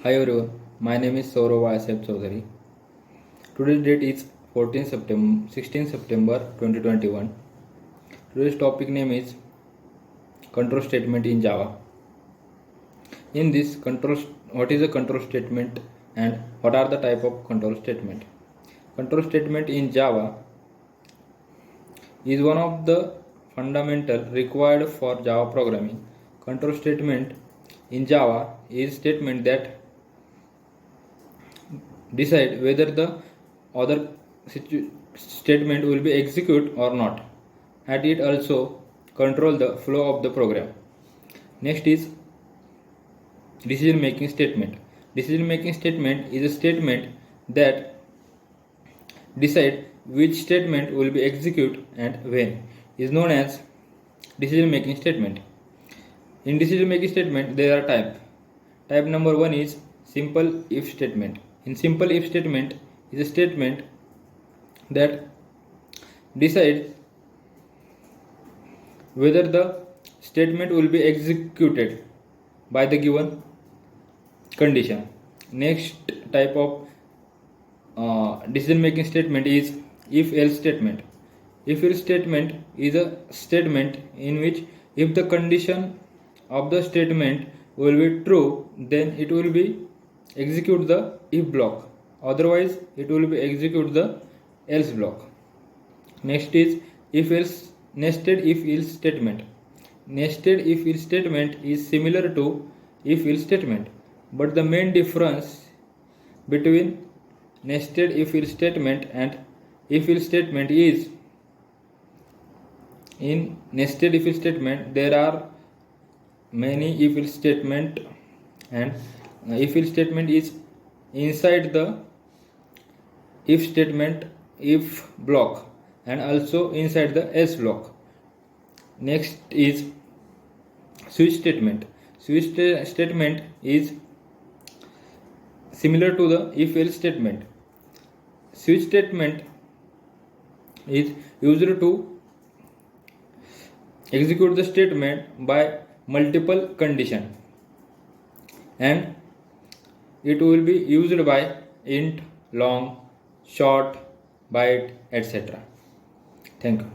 Hi everyone, my name is Saurav Asif Chaudhary. Today's date is 16 September 2021. Today's topic name is control statement in Java. In this what is a control statement and what are the type of control statement? Control statement in Java is one of the fundamental required for Java programming. Control statement in Java is statement that decide whether the other statement will be executed or not, and it also control the flow of the program. Next is decision making statement. Decision making statement is a statement that decide which statement will be executed and when, is known as decision making statement. In decision making statement there are type number 1 is simple if statement. In simple if statement is a statement that decides whether the statement will be executed by the given condition. Next type of decision making statement is if else statement. If else statement is a statement in which if the condition of the statement will be true, then it will be execute the if block, otherwise it will be execute the else block. Next is if else nested if else statement. Nested if else statement is similar to if else statement, but the main difference between nested if else statement and if else statement is in nested if else statement there are many if else statement, and if else statement is inside the if statement if block and also inside the else block. Next is switch statement. Switch statement is similar to the if else statement. Switch statement is used to execute the statement by multiple condition, and it will be used by int, long, short, byte, etc. Thank you.